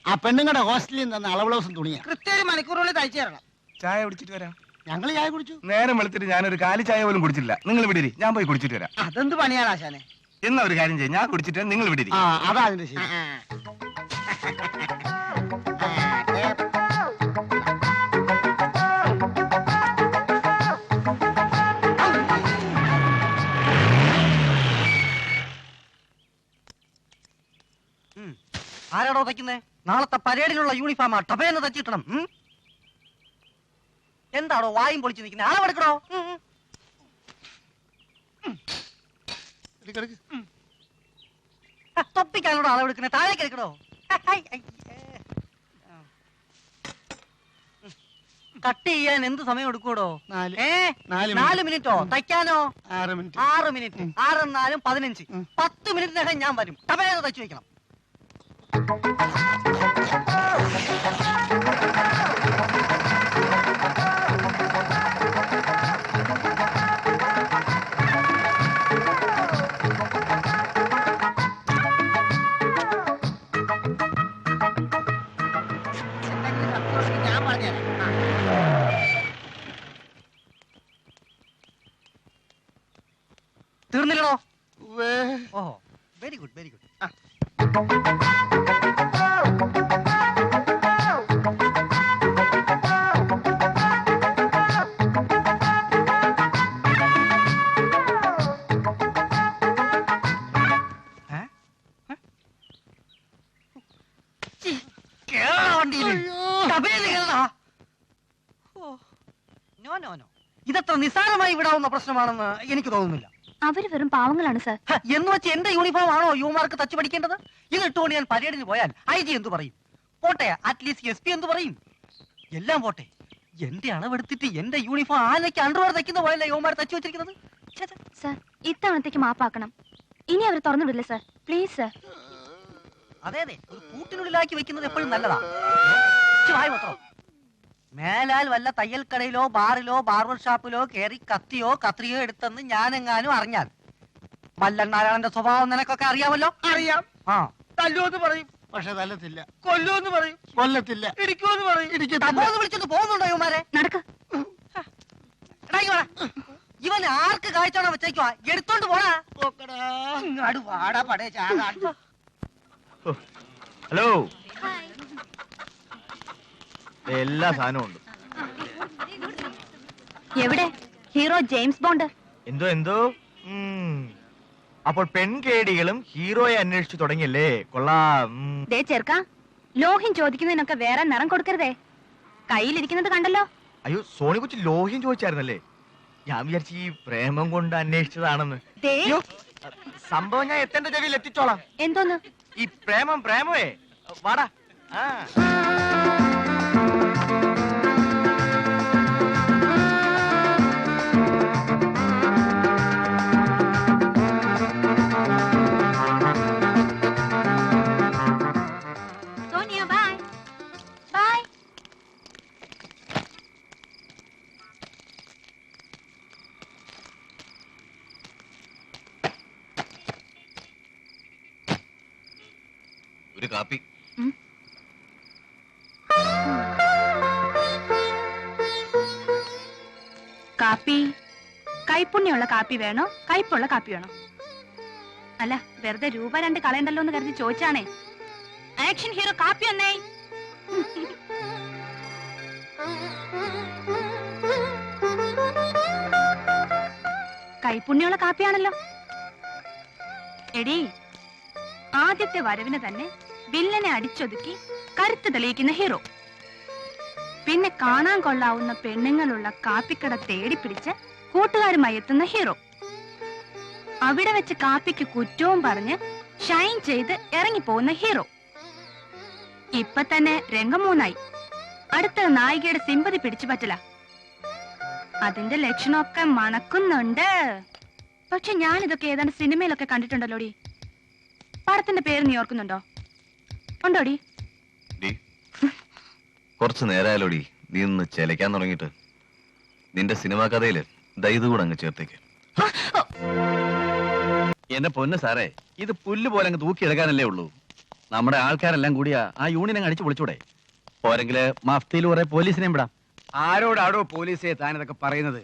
ആ പെണ്ണുങ്ങളുടെ ഹോസ്റ്റലിൽ നിന്ന് അളവ് ബ്ലൗസും തുണിയാ. കൃത്യ ഒരു മണിക്കൂറുള്ളിൽ തയ്ച്ചു തരണം. ചായ കുടിച്ചിട്ട് വരാം. ഞങ്ങള് ചായ കുടിച്ചു. നേരം വെളുത്തിട്ട് ഞാനൊരു കാലി ചായ പോലും കുടിച്ചില്ല. നിങ്ങൾ വിടിരി, ഞാൻ പോയി കുടിച്ചിട്ട് വരാം. അതെന്ത് പണിയാണ് ആശാനെ? എന്നാ ഒരു കാര്യം ചെയ്യും, ഞാൻ കുടിച്ചിട്ട് നിങ്ങൾ വിടിരി. ആ അതാ അതിന്റെ ശരി. ആരാടോ തയ്ക്കുന്നേ? നാളത്തെ പരേഡിനുള്ള യൂണിഫോമാ ടപേന്ന് തച്ചിട്ടണം. എന്താണോ വായും പൊളിച്ചു നിൽക്കുന്നത്? അളവെടുക്കണോ? തൊപ്പിക്കാനോടോ അളവെടുക്കണേ? താഴേക്ക് എടുക്കണോ? കട്ട് ചെയ്യാൻ എന്ത് സമയം എടുക്കൂടോ? 4 മിനിറ്റോ? തയ്ക്കാനോ? 6 മിനിറ്റ്. 6 മിനിറ്റ്. 6 എന്നാലും 15. 10 മിനിറ്റിനകം ഞാൻ വരും. ടപേന്ന് തയ്ച്ചു വെക്കണം. ഞാൻ പറഞ്ഞുതരാം. തീർന്നില്ലടോ? ഓഹോ, വെരി ഗുഡ്, വെരി ഗുഡ്. ഇതത്ര നിസ്സാരമായി വിടാവുന്ന പ്രശ്നമാണെന്ന് എനിക്ക് തോന്നുന്നില്ല. അവര് വെറും പാവങ്ങളാണ് സാർ. എന്ന് വെച്ച് എന്റെ യൂണിഫോം ആണോ യുവമാർക്ക് തച്ചു പഠിക്കേണ്ടത്? ഇതിട്ടുകൊണ്ട് ഞാൻ പരേഡിന് പോയാൽ IG എന്തു പറയും? പോട്ടെ, അറ്റ്ലീസ്റ്റ് SP എന്തു പറയും? എല്ലാം പോട്ടെ, എന്റെ അളവെടുത്തിട്ട് എന്റെ യൂണിഫോം ആനയ്ക്ക് അണ്ടർവെയർ തയ്ക്കുന്ന പോയല്ലേ യുവമാർ തച്ചു വെച്ചിരിക്കുന്നത്. സാർ, ഇത്തവണത്തേക്ക് മാപ്പാക്കണം. ഇനി അവർ തുറന്നുവിടില്ല സാർ, പ്ലീസ് സാർ. അതെ അതെ, ഒരു കൂട്ടിനുള്ളിലാക്കി വെക്കുന്നത് എപ്പോഴും നല്ലതാ. മാത്രം മേലാൽ വല്ല തയ്യൽ കടയിലോ ബാറിലോ ബാർബർ ഷാപ്പിലോ കയറി കത്തിയോ കത്രിയോ എടുത്തെന്ന് ഞാനെങ്ങാനും അറിഞ്ഞാൽ, മല്ലണ്ണാരായണന്റെ സ്വഭാവം നിനക്കൊക്കെ അറിയാമല്ലോ. അറിയാം. ആ, തല്ലുമെന്ന് പറയും, പക്ഷെ തല്ലത്തില്ല. കൊല്ലുമെന്ന് പറയും, കൊല്ലത്തില്ല. ഇടിക്കുമെന്ന് പറയും. വിളിച്ചിട്ട് പോകുന്നുണ്ടോ ഇവന്മാരെ? നടക്ക്. ഇവൻ ആർക്ക് കാഴ്ചയാണോ വെച്ചേക്കുവാ? എടുത്തോണ്ട് പോടാ. വാടാ പടേ ചാകാ. ഹലോ, എല്ലാ സാധനവും ഉണ്ട്. എവിടെ ഹീറോ ജെയിംസ് ബോണ്ട്? എന്തോ അപ്പോൾ പെൺകേടികളും ഹീറോയെ അന്വേഷിച്ചു തുടങ്ങിയല്ലേ? കൊള്ളാം. ദേ ചെറുക്ക, ലോഹ്യം ചോദിക്കുന്നതിനൊക്കെ വേറെ നിറം കൊടുക്കരുതേ. കയ്യിലിരിക്കുന്നത് കണ്ടല്ലോ. അയ്യോ, സോണി കൊച്ചു ലോഹ്യം ചോദിച്ചായിരുന്നല്ലേ? ഞാൻ വിചാരിച്ചു ഈ പ്രേമം കൊണ്ട് അന്വേഷിച്ചതാണെന്ന്. സംഭവം ഞാൻ എത്തേണ്ട ചെവിയിൽ എത്തിച്ചോളാം. എന്തോന്ന് ഈ പ്രേമേ വാടാ. ഒരു കാപ്പി. കാപ്പി കൈപ്പുണ്യമുള്ള കാപ്പി വേണോ കയ്പുള്ള കാപ്പി വേണോ? അല്ല, വെറുതെ രൂപ 2 കളയണ്ടല്ലോ എന്ന് കരുതി ചോദിച്ചാണേ. ആക്ഷൻ ഹീറോ കാപ്പി വന്നേ. കൈപ്പുണ്യമുള്ള കാപ്പിയാണല്ലോ. എടി, ആദ്യത്തെ വരവിന് തന്നെ വില്ലനെ അടിച്ചൊതുക്കി കരുത്ത് തെളിയിക്കുന്ന ഹീറോ. പിന്നെ കാണാൻ കൊള്ളാവുന്ന പെണ്ണുങ്ങളുള്ള കാപ്പിക്കട തേടിപ്പിടിച്ച് കൂട്ടുകാരുമായി എത്തുന്ന ഹീറോ. അവിടെ വെച്ച് കാപ്പിക്ക് കുറ്റവും പറഞ്ഞ് ഷൈൻ ചെയ്ത് ഇറങ്ങിപ്പോകുന്ന ഹീറോ. ഇപ്പൊ തന്നെ രംഗം 3ആയി. അടുത്ത നായികയുടെ സിമ്പതി പിടിച്ചു പറ്റില്ല. അതിന്റെ ലക്ഷണമൊക്കെ മണക്കുന്നുണ്ട്. പക്ഷെ ഞാൻ ഇതൊക്കെ ഏതാണ്ട് സിനിമയിലൊക്കെ കണ്ടിട്ടുണ്ടല്ലോടി. പടത്തിന്റെ പേര് നീ ഓർക്കുന്നുണ്ടോ? ഉണ്ടോടി? കുറച്ചു നേരമായാലോടി നീ ഒന്ന് ചെലക്കാൻ തുടങ്ങിയിട്ട്. നിന്റെ സിനിമാ കഥയില് ഇത് കൂടെ അങ്ങ് ചേർത്തേക്ക്. എന്റെ പൊന്ന് സാറേ, ഇത് പുല്ല് പോലെ അങ്ങ് തൂക്കിയെടുക്കാനല്ലേ ഉള്ളൂ. നമ്മുടെ ആൾക്കാരെല്ലാം കൂടിയാ ആ യൂണിയൻ അങ്ങ് അടിച്ചു പൊളിച്ചൂടെ? പോരെങ്കില് മഫ്തിയിൽ കുറെ പോലീസിനെയും വിടാം. ആരോടാടോ പോലീസെ താനിതൊക്കെ പറയുന്നത്?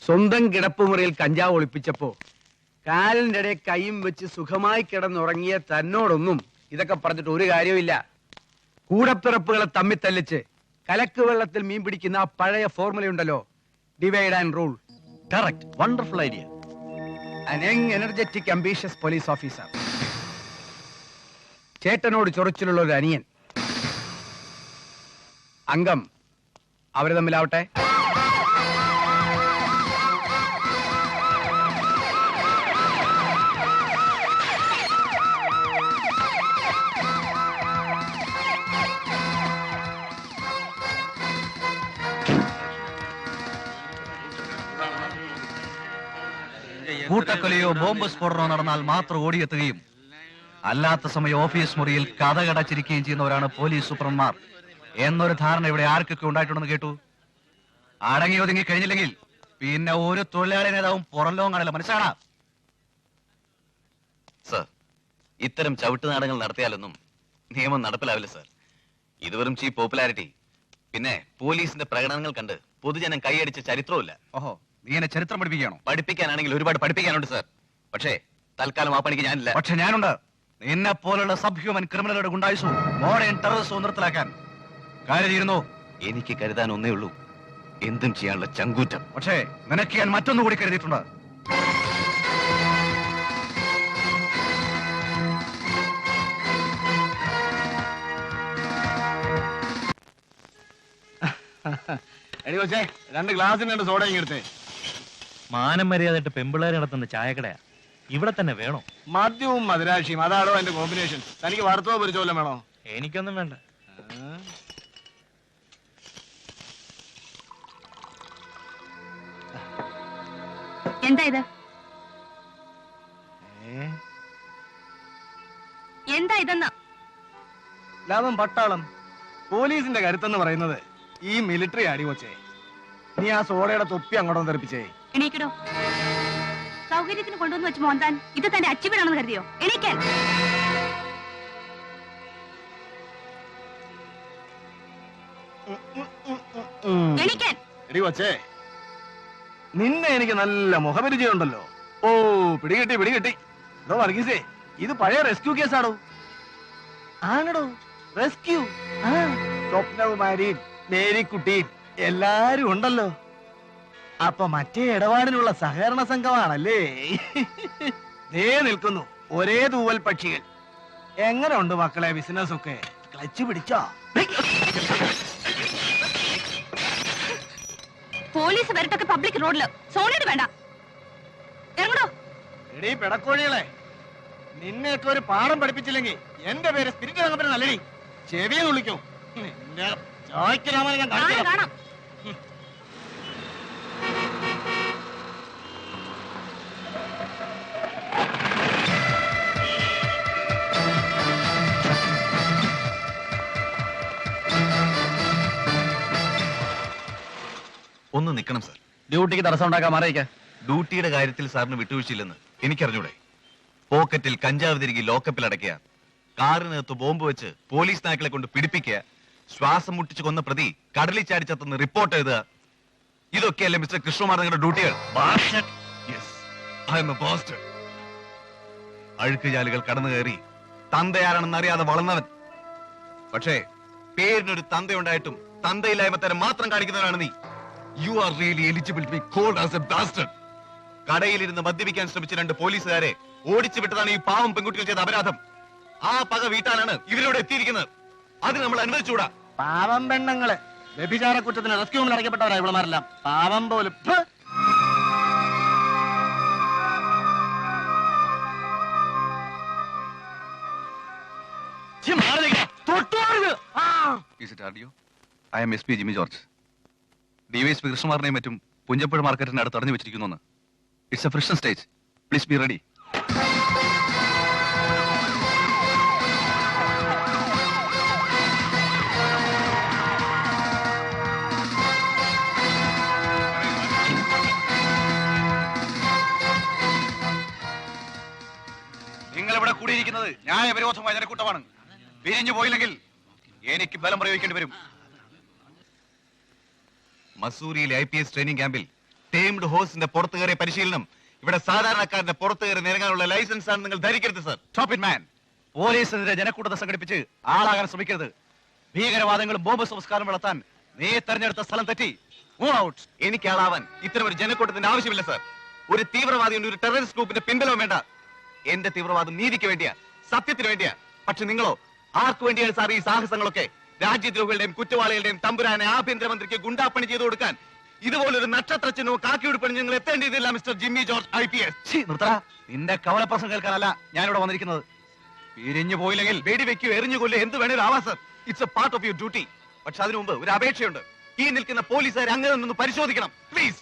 സ്വന്തം കിടപ്പുമുറിയിൽ കഞ്ചാവ് ഒളിപ്പിച്ചപ്പോ കാലിന്റെ ഇടയിൽ കൈയും വെച്ച് സുഖമായി കിടന്നുറങ്ങിയ തന്നോടൊന്നും ഇതൊക്കെ പറഞ്ഞിട്ട് ഒരു കാര്യമില്ല. കൂടപ്പിറപ്പുകളെ തമ്മിൽ തല്ലിച്ച് കലക്ക് വെള്ളത്തിൽ മീൻ പിടിക്കുന്ന ആ പഴയ ഫോർമുലയുണ്ടല്ലോ, divide and rule. Correct, wonderful idea. An young, energetic, ambitious police officer. ചേട്ടനോട് ചൊറിച്ചിലുള്ള ഒരു അനിയൻ. അംഗം അവര് തമ്മിലാവട്ടെ. കൂട്ടക്കൊലയോ ബോംബ് സ്ഫോടനമോ നടന്നാൽ മാത്രം ഓടിയെത്തുകയും അല്ലാത്ത സമയം ഓഫീസ് മുറിയിൽ കഥകടച്ചിരിക്കുകയും ചെയ്യുന്നവരാണ് പോലീസ് സൂപ്രന്മാർ എന്നൊരു ധാരണ ഇവിടെ ആർക്കൊക്കെ ഉണ്ടായിട്ടുണ്ടെന്ന് കേട്ടു. അടങ്ങി ഒതുങ്ങി കഴിഞ്ഞില്ലെങ്കിൽ പിന്നെ ഒരു തൊഴിലാളി നേതാവും പുറം ലോകം കാണില്ല, മനസ്സിലാണോ? സർ, ഇത്തരം ചവിട്ട് നാടകങ്ങൾ നടത്തിയാലൊന്നും നിയമം നടപ്പിലാവില്ല സർ. ഇത് വെറും ചീപ്പ് പോപ്പുലാരിറ്റി. പിന്നെ പോലീസിന്റെ പ്രകടനങ്ങൾ കണ്ട് പൊതുജനം കൈയടിച്ച ചരിത്രവുമില്ല. ഓഹോ, നീ എന്നെ ചരിത്രം പഠിപ്പിക്കുകയാണോ? പഠിപ്പിക്കാനാണെങ്കിൽ ഒരുപാട് പഠിപ്പിക്കാനുണ്ട് സർ. പക്ഷേ തൽക്കാലം ആ പണിക്ക് ഞാനില്ല. പക്ഷെ ഞാനുണ്ട്. നിന്നെ പോലുള്ള സബ് ഹ്യൂമൻ ക്രിമിനലുകളുടെ ഗുണ്ടായുസവും മോഡേൺ ടെററിസവും നിർത്തലാക്കാൻ കരുതിയിരുന്നു. എനിക്ക് കരുതാൻ ഒന്നേ ഉള്ളൂ, എന്തും ചെയ്യാനുള്ള ചങ്കൂറ്റം. പക്ഷേ നിനക്ക് ഞാൻ മറ്റൊന്നുകൂടി കരുതിയിട്ടുണ്ട്. എടി കൊച്ചേ, 2 ഗ്ലാസിന് 2 സോഡ ഇങ്ങെടുത്തേ. മാനം മര്യാദയായിട്ട് പെമ്പിള്ളേർ നടത്തുന്ന ചായക്കടയാ, ഇവിടെ തന്നെ വേണോ? മദ്യവും മധുരാശിയും, അതാണോ എന്റെ കോമ്പിനേഷൻ? തനിക്ക് വറുത്തോ പൊരിച്ചോ വല്ലതും വേണോ? എനിക്കൊന്നും വേണ്ട. എന്താ ഇത്? എന്താ ഇതെന്ന്? ലാഭം പട്ടാളം. പോലീസിന്റെ കരുത്തെന്ന് പറയുന്നത് ഈ മിലിറ്ററി അടിവച്ചേ. നീ ആ സോഡയുടെ തൊപ്പി അങ്ങോട്ടൊന്ന് തെറിപ്പിച്ചേ. എണീക്കടോ. സൗകര്യത്തിന് കൊണ്ടുവന്ന് വെച്ച് മോന്താൻ ഇത് തന്റെ അച്ചിവിടാണെന്ന് കരുതിയോ? എണീക്കാൻ. എണീക്കാൻ. എടി കൊച്ചേ, നിന്നെ എനിക്ക് നല്ല മുഖപരിചയമുണ്ടല്ലോ. ഓ, പിടികിട്ടി. എടോ വർഗീസേ, ഇത് പഴയ റെസ്ക്യൂ കേസാണോ? ആണോ? റെസ്ക്യൂ. സ്വപ്നകുമാരിയും മേരിക്കുട്ടിയും എല്ലാരും ഉണ്ടല്ലോ. അപ്പൊ മറ്റേ ഇടപാടിനുള്ള സഹകരണ സംഘമാണല്ലേ? ദേ നിൽക്കുന്നു ഒരേ തൂവൽ പക്ഷികൾ. എങ്ങനെ ഉണ്ട് മക്കളെ ബിസിനസ് ഒക്കെ? ക്ലച്ച് പിടിച്ചോ? പോലീസ് വരട്ടൊക്കെ പബ്ലിക് റോഡില്. സോണിയുടെ വേണ്ട. ഇറങ്ങടോ. എടീ പെടക്കോഴികളെ, നിന്നെയൊക്കെ ഒരു പാഠം പഠിപ്പിച്ചില്ലെങ്കിൽ എന്റെ പേര് സ്പിരിറ്റ് രംഗപ്പന നല്ലടി. ചെവിയെന്ന് വിളിക്കൂ. നിന്റെ ചോയ്ക്കരാമനെ ഞാൻ കാണിച്ചു തരാം. കാണാം. ഒന്ന് നിൽക്കണം സർ. ഡ്യൂട്ടിക്ക് തടസ്സം ഉണ്ടാക്കാൻ മാറിയിക്ക. ഡ്യൂട്ടിയുടെ കാര്യത്തിൽ സാറിന് വിട്ടുവീഴ്ചയില്ലെന്ന് എനിക്കറിഞ്ഞൂടെ? പോക്കറ്റിൽ കഞ്ചാവ് തിരികെ ലോക്കപ്പിൽ അടയ്ക്കുക, കാറിനകത്ത് ബോംബ് വെച്ച് പോലീസ് നായ്ക്കളെ കൊണ്ട് പിടിപ്പിക്കുക, ശ്വാസം മുട്ടിച്ച് കൊന്ന പ്രതി കടലിൽ ചാടിച്ചെന്ന് റിപ്പോർട്ട് എഴുതുക, ഇതൊക്കെയല്ലേ മിസ്റ്റർ കൃഷ്ണകുമാർ നിങ്ങളുടെ ഡ്യൂട്ടികൾ? അഴുക്കുചാലുകൾ കടന്നു കയറി തന്തയാരാണെന്ന് അറിയാതെ വളർന്നവൻ. പക്ഷേ പേരിനൊരു തന്തയുണ്ടായിട്ടും തന്തയില്ലായ്മ തരം മാത്രം കാണിക്കുന്നവരാണ് നീ. You are really eligible to be called as a bastard. കടയിലിരുന്ന് മദ്യപിക്കാൻ ശ്രമിച്ച 2 പോലീസുകാരെ ഓടിച്ചു വിട്ടതാണ് ഈ പാവം പെൺകുട്ടികൾ ചെയ്ത അപരാധം. ആ പക വീട്ടാനാണ് ഇവരോട് എത്തിയിരിക്കുന്നത്. അത് നമ്മൾ അനുവദിച്ചുകൂടാ. പാവം പെണ്ണുങ്ങള് വ്യഭിചാര കുറ്റത്തിന് റെസ്ക്യൂമിൽ അടയ്ക്കപ്പെട്ടവരാ ഇവളമാരെല്ലാം. പാവം പോലും. Is it RDO? I am SP Jimmy George. DYSP കൃഷ്ണകുമാറിനെയും മറ്റും പുഞ്ചപ്പുഴ മാർക്കറ്റിന്റെ അടുത്ത് തടഞ്ഞു വെച്ചിരിക്കുന്നു. It's a fresh stage. Please be ready. നിങ്ങൾ ഇവിടെ കൂടിയിരിക്കുന്നത് ന്യായവിരോധമായ ജനക്കൂട്ടമാണ്. പിരിഞ്ഞു പോയില്ലെങ്കിൽ എനിക്ക് ബലം പ്രയോഗിക്കേണ്ടി വരും. മസൂരിയിലെ IPS ട്രെയിനിങ് ക്യാമ്പിൽ ടേംഡ് ഹോഴ്സിന്റെ പുറത്തു കയറിയ പരിശീലനം ഇവിടെ സാധാരണക്കാരന്റെ പുറത്തു കയറി നിരങ്ങാനുള്ള ലൈസൻസ് ആണ് നിങ്ങൾ ധരിക്കരുത് സർ. Stop it man. പോലീസിനെതിരെ ജനക്കൂട്ടത്തെ സംഘടിപ്പിച്ച് ആളാകാൻ ശ്രമിക്കരുത്. ഭീകരവാദങ്ങളും ബോംബ് സംസ്കാരം നടത്താൻ നീ തെരഞ്ഞെടുത്ത സ്ഥലം തെറ്റി. Move out. എനിക്ക് ആളാവാൻ ഇത്തരം ഒരു ജനക്കൂട്ടത്തിന്റെ ആവശ്യമില്ല സർ. ഒരു തീവ്രവാദിയുടെ ഒരു ടെററിസ്റ്റ് ഗ്രൂപ്പിന്റെ പിൻബലം വേണ്ട. എന്റെ തീവ്രവാദം നീതിക്ക് വേണ്ടിയാ, സത്യത്തിന് വേണ്ടിയാ. പക്ഷെ നിങ്ങളോ ആർക്കു വേണ്ടിയാണ് സാർ ഈ സാഹസങ്ങളൊക്കെ? രാജ്യദ്രോഹികളുടെയും കുറ്റവാളികളുടെയും തമ്പുരാനെ ആഭ്യന്തരമന്ത്രിക്ക് ഗുണ്ടാപ്പണി ചെയ്തു കൊടുക്കാൻ ഇതുപോലൊരു നക്ഷത്രച്ചിഹ്നവും കാക്കിയുടുപ്പണി നിങ്ങൾ എത്തേണ്ടതില്ല മിസ്റ്റർ ജിമ്മി ജോർജ് IPS. നിർത്തറ. നിന്റെ കവലപ്രസം കേൾക്കാനല്ല ഞാനിവിടെ വന്നിരിക്കുന്നത്. പിരിഞ്ഞു പോയില്ലെങ്കിൽ വെടിവെക്കോ എറിഞ്ഞു കൊല്ലോ എന്ത് വേണേലും ആവാം sir. It's A part of your duty. പക്ഷെ അതിനു മുമ്പ് ഒരു അപേക്ഷയുണ്ട്. ഈ നിൽക്കുന്ന പോലീസുകാർ അങ്ങനെ നിന്ന് പരിശോധിക്കണം പ്ലീസ്.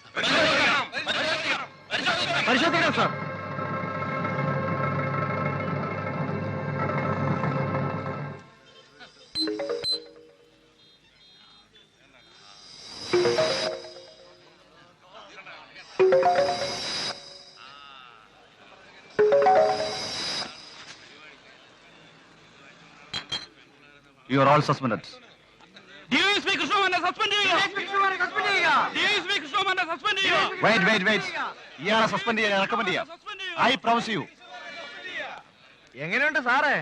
പരിശോധിക്കണം sir. You are all suspended. Wait. ഇയാളെ സസ്പെൻഡ് ചെയ്യാൻ റെക്കമെൻഡ് ചെയ്യാം. I promise you. എങ്ങനെയുണ്ട് സാറേ?